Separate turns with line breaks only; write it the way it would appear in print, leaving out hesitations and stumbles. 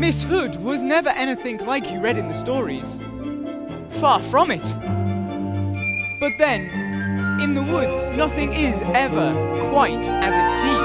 Miss Hood was never anything like you read in the stories. Far from it. But then, in the woods, nothing is ever quite as it seems.